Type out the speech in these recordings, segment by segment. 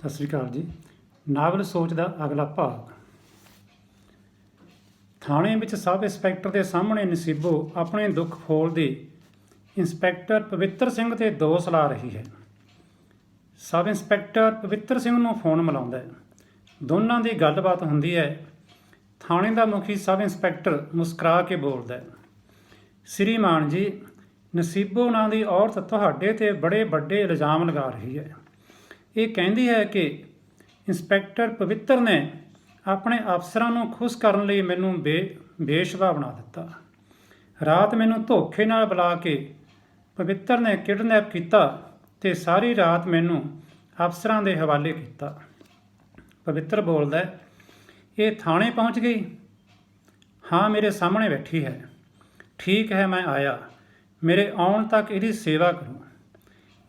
ਸਤਿ ਸ਼੍ਰੀ ਅਕਾਲ ਜੀ। ਨਾਵਲ ਸੋਚ ਦਾ ਅਗਲਾ ਭਾਗ। ਥਾਣੇ ਵਿੱਚ ਸਬ ਇੰਸਪੈਕਟਰ ਦੇ ਸਾਹਮਣੇ ਨਸੀਬੋ ਆਪਣੇ ਦੁੱਖ ਫੋਲਦੀ ਇੰਸਪੈਕਟਰ ਪਵਿੱਤਰ ਸਿੰਘ 'ਤੇ ਦੋਸ਼ ਲਾ ਰਹੀ ਹੈ। ਸਬ ਇੰਸਪੈਕਟਰ ਪਵਿੱਤਰ ਸਿੰਘ ਨੂੰ ਫੋਨ ਮਿਲਾਉਂਦਾ ਹੈ। ਦੋਨਾਂ ਦੀ ਗੱਲਬਾਤ ਹੁੰਦੀ ਹੈ। ਥਾਣੇ ਦਾ ਮੁਖੀ ਸਬ ਇੰਸਪੈਕਟਰ ਮੁਸਕਰਾ ਕੇ ਬੋਲਦਾ ਹੈ, ਸ਼੍ਰੀਮਾਨ ਜੀ, ਨਸੀਬੋ ਨਾਂ ਦੀ ਔਰਤ ਤੁਹਾਡੇ 'ਤੇ ਬੜੇ ਵੱਡੇ ਇਲਜ਼ਾਮ ਲਗਾ ਰਹੀ ਹੈ। ਇਹ ਕਹਿੰਦੀ ਹੈ ਕਿ ਇੰਸਪੈਕਟਰ ਪਵਿੱਤਰ ਨੇ ਆਪਣੇ ਅਫਸਰਾਂ ਨੂੰ ਖੁਸ਼ ਕਰਨ ਲਈ ਮੈਨੂੰ ਬੇਸ਼ਵਾ ਬਣਾ ਦਿੱਤਾ। ਰਾਤ ਮੈਨੂੰ ਧੋਖੇ ਨਾਲ ਬੁਲਾ ਕੇ ਪਵਿੱਤਰ ਨੇ ਕਿਡਨੈਪ ਕੀਤਾ ਅਤੇ ਸਾਰੀ ਰਾਤ ਮੈਨੂੰ ਅਫਸਰਾਂ ਦੇ ਹਵਾਲੇ ਕੀਤਾ। ਪਵਿੱਤਰ ਬੋਲਦਾ, ਇਹ ਥਾਣੇ ਪਹੁੰਚ ਗਈ? ਹਾਂ, ਮੇਰੇ ਸਾਹਮਣੇ ਬੈਠੀ ਹੈ। ਠੀਕ ਹੈ, ਮੈਂ ਆਇਆ। ਮੇਰੇ ਆਉਣ ਤੱਕ ਇਹਦੀ ਸੇਵਾ ਕਰੋ।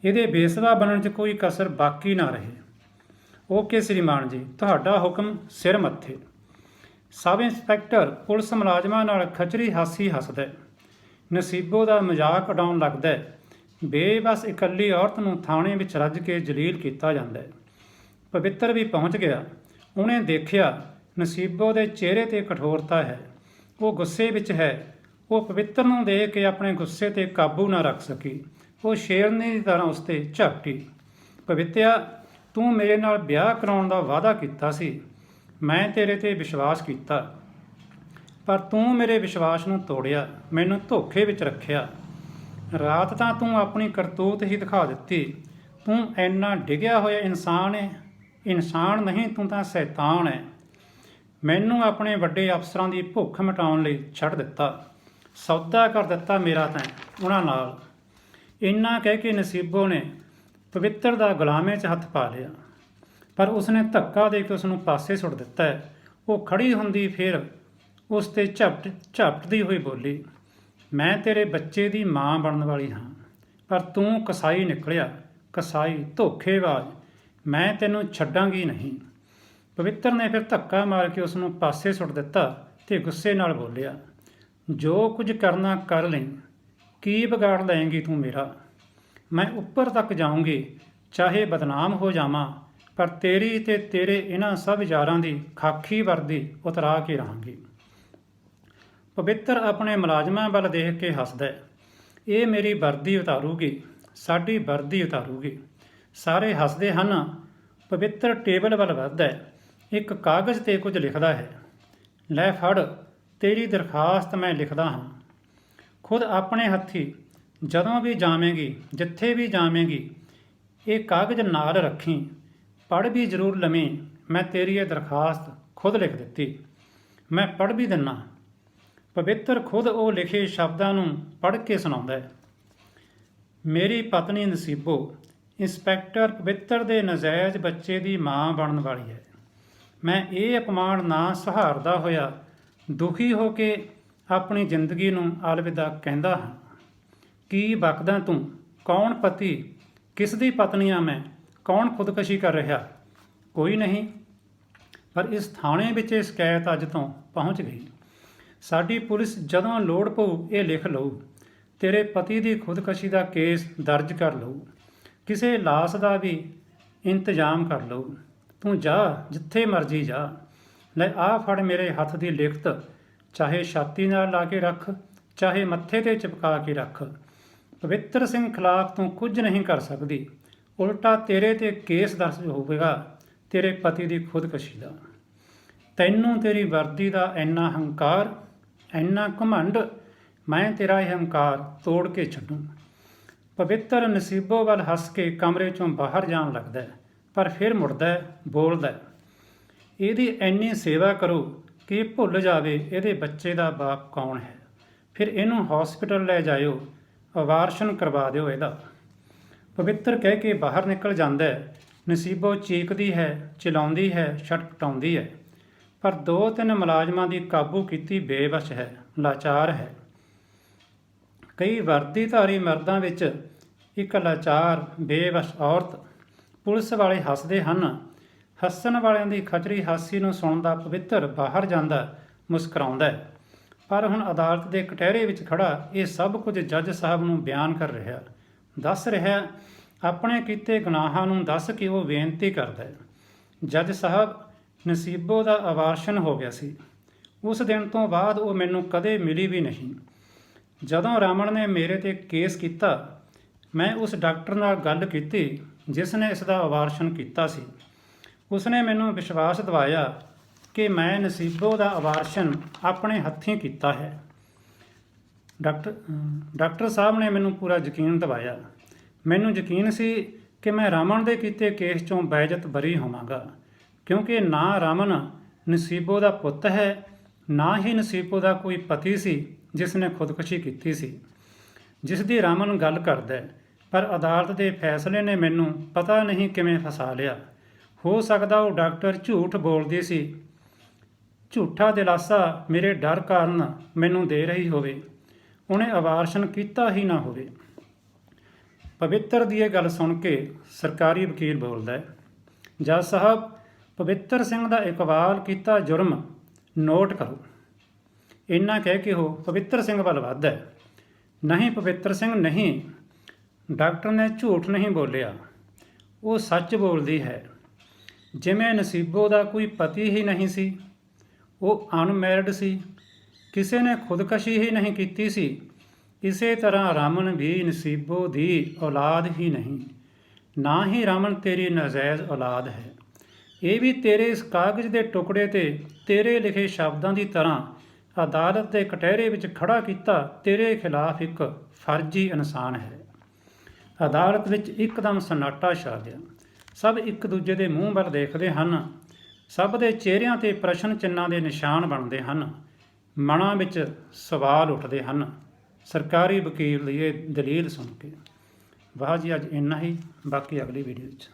ਇਹਦੇ ਬੇਸਵਾ ਬਣਨ 'ਚ ਕੋਈ ਕਸਰ ਬਾਕੀ ਨਾ ਰਹੇ। ਓਕੇ ਸ਼੍ਰੀਮਾਨ ਜੀ, ਤੁਹਾਡਾ ਹੁਕਮ ਸਿਰ ਮੱਥੇ। ਸਬ ਇੰਸਪੈਕਟਰ ਪੁਲਿਸ ਮੁਲਾਜ਼ਮਾਂ ਨਾਲ ਖਚਰੀ ਹਾਸੀ ਹੱਸਦਾ। ਨਸੀਬੋ ਦਾ ਮਜ਼ਾਕ ਉਡਾਉਣ ਲੱਗਦਾ। ਬੇਬਸ ਇਕੱਲੀ ਔਰਤ ਨੂੰ ਥਾਣੇ ਵਿੱਚ ਰੱਜ ਕੇ ਜਲੀਲ ਕੀਤਾ ਜਾਂਦਾ। ਪਵਿੱਤਰ ਵੀ ਪਹੁੰਚ ਗਿਆ। ਉਹਨੇ ਦੇਖਿਆ ਨਸੀਬੋ ਦੇ ਚਿਹਰੇ 'ਤੇ ਕਠੋਰਤਾ ਹੈ। ਉਹ ਗੁੱਸੇ ਵਿੱਚ ਹੈ। ਉਹ ਪਵਿੱਤਰ ਨੂੰ ਦੇਖ ਕੇ ਆਪਣੇ ਗੁੱਸੇ 'ਤੇ ਕਾਬੂ ਨਾ ਰੱਖ ਸਕੀ। ਉਹ ਸ਼ੇਰਨੀ ਦੀ ਤਰ੍ਹਾਂ ਉਸ 'ਤੇ ਝਪਟੀ। ਪਵਿੱਤਿਆ, ਤੂੰ ਮੇਰੇ ਨਾਲ ਵਿਆਹ ਕਰਾਉਣ ਦਾ ਵਾਅਦਾ ਕੀਤਾ ਸੀ। ਮੈਂ ਤੇਰੇ 'ਤੇ ਵਿਸ਼ਵਾਸ ਕੀਤਾ, ਪਰ ਤੂੰ ਮੇਰੇ ਵਿਸ਼ਵਾਸ ਨੂੰ ਤੋੜਿਆ, ਮੈਨੂੰ ਧੋਖੇ ਵਿੱਚ ਰੱਖਿਆ। ਰਾਤ ਤਾਂ ਤੂੰ ਆਪਣੀ ਕਰਤੂਤ ਹੀ ਦਿਖਾ ਦਿੱਤੀ। ਤੂੰ ਇੰਨਾ ਡਿੱਗਿਆ ਹੋਇਆ ਇਨਸਾਨ ਹੈ। ਇਨਸਾਨ ਨਹੀਂ, ਤੂੰ ਤਾਂ ਸ਼ੈਤਾਨ ਹੈ। ਮੈਨੂੰ ਆਪਣੇ ਵੱਡੇ ਅਫਸਰਾਂ ਦੀ ਭੁੱਖ ਮਿਟਾਉਣ ਲਈ ਛੱਡ ਦਿੱਤਾ। ਸੌਦਾ ਕਰ ਦਿੱਤਾ ਮੇਰਾ ਤੈਂ ਉਹਨਾਂ ਨਾਲ। ਇੰਨਾ ਕਹਿ ਕੇ ਨਸੀਬੋ ਨੇ ਪਵਿੱਤਰ ਦਾ ਗੁਲਾਮੇ 'ਚ ਹੱਥ ਪਾ ਲਿਆ, ਪਰ ਉਸਨੇ ਧੱਕਾ ਦੇ ਕੇ ਉਸ ਨੂੰ ਪਾਸੇ ਸੁੱਟ ਦਿੱਤਾ। ਉਹ ਖੜੀ ਹੁੰਦੀ ਫਿਰ ਉਸ 'ਤੇ ਝਪਟਦੀ ਹੋਈ ਬੋਲੀ, ਮੈਂ ਤੇਰੇ ਬੱਚੇ ਦੀ ਮਾਂ ਬਣਨ ਵਾਲੀ ਹਾਂ, ਪਰ ਤੂੰ ਕਸਾਈ ਨਿਕਲਿਆ। ਕਸਾਈ, ਧੋਖੇਬਾਜ਼। ਮੈਂ ਤੈਨੂੰ ਛੱਡਾਂਗੀ ਨਹੀਂ। ਪਵਿੱਤਰ ਨੇ ਫਿਰ ਧੱਕਾ ਮਾਰ ਕੇ ਉਸ ਨੂੰ ਪਾਸੇ ਸੁੱਟ ਦਿੱਤਾ ਅਤੇ ਗੁੱਸੇ ਨਾਲ ਬੋਲਿਆ, ਜੋ ਕੁਝ ਕਰਨਾ ਕਰ ਲਈ। ਕੀ ਵਿਗਾੜ ਲਏਂਗੀ ਤੂੰ ਮੇਰਾ? ਮੈਂ ਉੱਪਰ ਤੱਕ ਜਾਊਂਗੀ, ਚਾਹੇ ਬਦਨਾਮ ਹੋ ਜਾਵਾਂ, ਪਰ ਤੇਰੀ ਅਤੇ ਤੇਰੇ ਇਹਨਾਂ ਸਭ ਯਾਰਾਂ ਦੀ ਖਾਕੀ ਵਰਦੀ ਉਤਰਾ ਕੇ ਰਹਾਂਗੀ। ਪਵਿੱਤਰ ਆਪਣੇ ਮੁਲਾਜ਼ਮਾਂ ਵੱਲ ਦੇਖ ਕੇ ਹੱਸਦਾ। ਇਹ ਮੇਰੀ ਵਰਦੀ ਉਤਾਰੂਗੀ, ਸਾਡੀ ਵਰਦੀ ਉਤਾਰੂਗੀ। ਸਾਰੇ ਹੱਸਦੇ ਹਨ। ਪਵਿੱਤਰ ਟੇਬਲ ਵੱਲ ਵੱਧਦਾ, ਇੱਕ ਕਾਗਜ਼ 'ਤੇ ਕੁਝ ਲਿਖਦਾ ਹੈ। ਲੈ ਫੜ, ਤੇਰੀ ਦਰਖਾਸਤ ਮੈਂ ਲਿਖਦਾ ਹਾਂ। ਖੁਦ ਆਪਣੇ ਹੱਥੀਂ ਜਦੋਂ ਵੀ ਜਾਵੇਂਗੀ, ਜਿੱਥੇ ਵੀ ਜਾਵੇਂਗੀ, ਇਹ ਕਾਗਜ਼ ਨਾਲ ਰੱਖੀ। ਪੜ੍ਹ ਵੀ ਜ਼ਰੂਰ ਲਵੀਂ। ਮੈਂ ਤੇਰੀ ਇਹ ਦਰਖਾਸਤ ਖੁਦ ਲਿਖ ਦਿੱਤੀ। ਮੈਂ ਪੜ੍ਹ ਵੀ ਦਿੰਦਾ। ਪਵਿੱਤਰ ਖੁਦ ਉਹ ਲਿਖੇ ਸ਼ਬਦਾਂ ਨੂੰ ਪੜ੍ਹ ਕੇ ਸੁਣਾਉਂਦਾ। ਮੇਰੀ ਪਤਨੀ ਨਸੀਬੋ ਇੰਸਪੈਕਟਰ ਪਵਿੱਤਰ ਦੇ ਨਜਾਇਜ਼ ਬੱਚੇ ਦੀ ਮਾਂ ਬਣਨ ਵਾਲੀ ਹੈ। ਮੈਂ ਇਹ ਅਪਮਾਨ ਨਾ ਸਹਾਰਦਾ ਹੋਇਆ ਦੁਖੀ ਹੋ ਕੇ ਆਪਣੀ ਜ਼ਿੰਦਗੀ ਨੂੰ ਅਲਵਿਦਾ ਕਹਿੰਦਾ ਹਾਂ। ਕੀ ਬਕਦਾ ਤੂੰ? ਕੌਣ ਪਤੀ? ਕਿਸ ਦੀ ਪਤਨੀ ਆ ਮੈਂ? ਕੌਣ ਖੁਦਕਸ਼ੀ ਕਰ ਰਿਹਾ? ਕੋਈ ਨਹੀਂ। ਪਰ ਇਸ ਥਾਣੇ ਵਿੱਚ ਇਹ ਸ਼ਿਕਾਇਤ ਅੱਜ ਤੋਂ ਪਹੁੰਚ ਗਈ। ਸਾਡੀ ਪੁਲਿਸ ਜਦੋਂ ਲੋੜ ਪਊ ਇਹ ਲਿਖ ਲਊ। ਤੇਰੇ ਪਤੀ ਦੀ ਖੁਦਕਸ਼ੀ ਦਾ ਕੇਸ ਦਰਜ ਕਰ ਲਊ। ਕਿਸੇ ਲਾਸ਼ ਦਾ ਵੀ ਇੰਤਜ਼ਾਮ ਕਰ ਲਊ। ਤੂੰ ਜਾ, ਜਿੱਥੇ ਮਰਜ਼ੀ ਜਾ। ਲੈ ਆਹ ਫੜ ਮੇਰੇ ਹੱਥ ਦੀ ਲਿਖਤ, ਚਾਹੇ ਛਾਤੀ ਨਾਲ ਲਾ ਕੇ ਰੱਖ, ਚਾਹੇ ਮੱਥੇ 'ਤੇ ਚਿਪਕਾ ਕੇ ਰੱਖ। ਪਵਿੱਤਰ ਸਿੰਘ ਖਿਲਾਫ ਤੂੰ ਕੁਝ ਨਹੀਂ ਕਰ ਸਕਦੀ। ਉਲਟਾ ਤੇਰੇ 'ਤੇ ਕੇਸ ਦਰਜ ਹੋਵੇਗਾ ਤੇਰੇ ਪਤੀ ਦੀ ਖੁਦਕਸ਼ੀ ਦਾ। ਤੈਨੂੰ ਤੇਰੀ ਵਰਦੀ ਦਾ ਇੰਨਾ ਹੰਕਾਰ, ਇੰਨਾ ਘਮੰਡ, ਮੈਂ ਤੇਰਾ ਇਹ ਹੰਕਾਰ ਤੋੜ ਕੇ ਛੱਡੂ। ਪਵਿੱਤਰ ਨਸੀਬੋ ਵੱਲ ਹੱਸ ਕੇ ਕਮਰੇ 'ਚੋਂ ਬਾਹਰ ਜਾਣ ਲੱਗਦਾ, ਪਰ ਫਿਰ ਮੁੜਦਾ, ਬੋਲਦਾ, ਇਹਦੀ ਇੰਨੀ ਸੇਵਾ ਕਰੋ ਕਿ ਇਹ ਭੁੱਲ ਜਾਵੇ ਇਹਦੇ ਬੱਚੇ ਦਾ ਬਾਪ ਕੌਣ ਹੈ। ਫਿਰ ਇਹਨੂੰ ਹੌਸਪੀਟਲ ਲੈ ਜਾਇਓ, ਅਬਾਰਸ਼ਨ ਕਰਵਾ ਦਿਓ ਇਹਦਾ। ਪਵਿੱਤਰ ਕਹਿ ਕੇ ਬਾਹਰ ਨਿਕਲ ਜਾਂਦਾ। ਨਸੀਬੋ ਚੀਕਦੀ ਹੈ, ਚਿਲਾਉਂਦੀ ਹੈ, ਛਟਪਟਾਉਂਦੀ ਹੈ, ਪਰ 2-3 ਮੁਲਾਜ਼ਮਾਂ ਦੀ ਕਾਬੂ ਕੀਤੀ ਬੇਵਸ਼ ਹੈ, ਲਾਚਾਰ ਹੈ। ਕਈ ਵਰਦੀਧਾਰੀ ਮਰਦਾਂ ਵਿੱਚ ਇੱਕ ਲਾਚਾਰ ਬੇਵਸ਼ ਔਰਤ। ਪੁਲਿਸ ਵਾਲੇ ਹੱਸਦੇ ਹਨ। ਹੱਸਣ ਵਾਲਿਆਂ ਦੀ ਖਚਰੀ ਹਾਸੀ ਨੂੰ ਸੁਣਦਾ ਪਵਿੱਤਰ ਬਾਹਰ ਜਾਂਦਾ, ਮੁਸਕਰਾਉਂਦਾ। ਪਰ ਹੁਣ ਅਦਾਲਤ ਦੇ ਕਟਹਿਰੇ ਵਿੱਚ ਖੜ੍ਹਾ ਇਹ ਸਭ ਕੁਝ ਜੱਜ ਸਾਹਿਬ ਨੂੰ ਬਿਆਨ ਕਰ ਰਿਹਾ। ਦੱਸ ਰਿਹਾ, ਆਪਣੇ ਕੀਤੇ ਗੁਨਾਹਾਂ ਨੂੰ ਦੱਸ ਕੇ ਉਹ ਬੇਨਤੀ ਕਰਦਾ ਹੈ। ਜੱਜ ਸਾਹਿਬ, ਨਸੀਬੋ ਦਾ ਅਬਾਰਸ਼ਨ ਹੋ ਗਿਆ ਸੀ। ਉਸ ਦਿਨ ਤੋਂ ਬਾਅਦ ਉਹ ਮੈਨੂੰ ਕਦੇ ਮਿਲੀ ਵੀ ਨਹੀਂ। ਜਦੋਂ ਰਮਨ ਨੇ ਮੇਰੇ ਤੇ ਕੇਸ ਕੀਤਾ, ਮੈਂ ਉਸ ਡਾਕਟਰ ਨਾਲ ਗੱਲ ਕੀਤੀ ਜਿਸ ਨੇ ਇਸ ਦਾ ਅਬਾਰਸ਼ਨ ਕੀਤਾ ਸੀ। ਉਸਨੇ ਮੈਨੂੰ ਵਿਸ਼ਵਾਸ ਦਿਵਾਇਆ ਕਿ ਮੈਂ ਨਸੀਬੋ ਦਾ ਅਬਾਰਸ਼ਨ ਆਪਣੇ ਹੱਥੀਂ ਕੀਤਾ ਹੈ। ਡਾਕਟਰ ਸਾਹਿਬ ਨੇ ਮੈਨੂੰ ਪੂਰਾ ਯਕੀਨ ਦਿਵਾਇਆ। ਮੈਨੂੰ ਯਕੀਨ ਸੀ ਕਿ ਮੈਂ ਰਮਨ ਦੇ ਕੀਤੇ ਕੇਸ 'ਚੋਂ ਬੇਇੱਜ਼ਤ ਬਰੀ ਹੋਵਾਂਗਾ, ਕਿਉਂਕਿ ਨਾ ਰਮਨ ਨਸੀਬੋ ਦਾ ਪੁੱਤ ਹੈ, ਨਾ ਹੀ ਨਸੀਬੋ ਦਾ ਕੋਈ ਪਤੀ ਸੀ ਜਿਸ ਨੇ ਖੁਦਕੁਸ਼ੀ ਕੀਤੀ ਸੀ, ਜਿਸ ਦੀ ਰਮਨ ਗੱਲ ਕਰਦਾ ਹੈ। ਪਰ ਅਦਾਲਤ ਦੇ ਫੈਸਲੇ ਨੇ ਮੈਨੂੰ ਪਤਾ ਨਹੀਂ ਕਿਵੇਂ ਫਸਾ ਲਿਆ। ਹੋ ਸਕਦਾ ਉਹ ਡਾਕਟਰ ਝੂਠ ਬੋਲਦੀ ਸੀ, ਝੂਠਾ ਦਿਲਾਸਾ ਮੇਰੇ ਡਰ ਕਾਰਨ ਮੈਨੂੰ ਦੇ ਰਹੀ ਹੋਵੇ। ਉਹਨੇ ਅਬਾਰਸ਼ਨ ਕੀਤਾ ਹੀ ਨਾ ਹੋਵੇ। ਪਵਿੱਤਰ ਦੀ ਇਹ ਗੱਲ ਸੁਣ ਕੇ ਸਰਕਾਰੀ ਵਕੀਲ ਬੋਲਦਾ ਹੈ, ਜੱਜ ਸਾਹਿਬ, ਪਵਿੱਤਰ ਸਿੰਘ ਦਾ ਇਕਬਾਲ ਕੀਤਾ ਜੁਰਮ ਨੋਟ ਕਰੋ। ਇੰਨਾ ਕਹਿ ਕੇ ਉਹ ਪਵਿੱਤਰ ਸਿੰਘ ਵੱਲ ਵੱਧਦਾ ਹੈ। ਨਹੀਂ ਪਵਿੱਤਰ ਸਿੰਘ, ਨਹੀਂ, ਡਾਕਟਰ ਨੇ ਝੂਠ ਨਹੀਂ ਬੋਲਿਆ, ਉਹ ਸੱਚ ਬੋਲਦੀ ਹੈ। ਜਿਵੇਂ ਨਸੀਬੋ ਦਾ ਕੋਈ ਪਤੀ ਹੀ ਨਹੀਂ ਸੀ, ਉਹ ਅਨਮੈਰਿਡ ਸੀ, ਕਿਸੇ ਨੇ ਖੁਦਕਸ਼ੀ ਹੀ ਨਹੀਂ ਕੀਤੀ ਸੀ, ਇਸੇ ਤਰ੍ਹਾਂ ਰਮਨ ਵੀ ਨਸੀਬੋ ਦੀ ਔਲਾਦ ਹੀ ਨਹੀਂ, ਨਾ ਹੀ ਰਮਨ ਤੇਰੀ ਨਾਜਾਇਜ਼ ਔਲਾਦ ਹੈ। ਇਹ ਵੀ ਤੇਰੇ ਇਸ ਕਾਗਜ਼ ਦੇ ਟੁਕੜੇ ਤੇ ਤੇਰੇ ਲਿਖੇ ਸ਼ਬਦਾਂ ਦੀ ਤਰ੍ਹਾਂ ਅਦਾਲਤ ਦੇ ਕਟਹਿਰੇ ਵਿੱਚ ਖੜਾ ਕੀਤਾ ਤੇਰੇ ਖਿਲਾਫ ਇੱਕ ਫਰਜ਼ੀ ਇਨਸਾਨ ਹੈ। ਅਦਾਲਤ ਵਿੱਚ ਇੱਕਦਮ ਸਨਾਟਾ ਛਾ ਗਿਆ। ਸਭ ਇੱਕ ਦੂਜੇ ਦੇ ਮੂੰਹ ਵੱਲ ਦੇਖਦੇ ਹਨ। ਸਭ ਦੇ ਚਿਹਰਿਆਂ 'ਤੇ ਪ੍ਰਸ਼ਨ ਚਿੰਨ੍ਹਾਂ ਦੇ ਨਿਸ਼ਾਨ ਬਣਦੇ ਹਨ। ਮਨਾਂ ਵਿੱਚ ਸਵਾਲ ਉੱਠਦੇ ਹਨ ਸਰਕਾਰੀ ਵਕੀਲ ਦੀ ਇਹ ਦਲੀਲ ਸੁਣ ਕੇ। ਵਾਹ ਜੀ, ਅੱਜ ਇੰਨਾ ਹੀ, ਬਾਕੀ ਅਗਲੀ ਵੀਡੀਓ 'ਚ।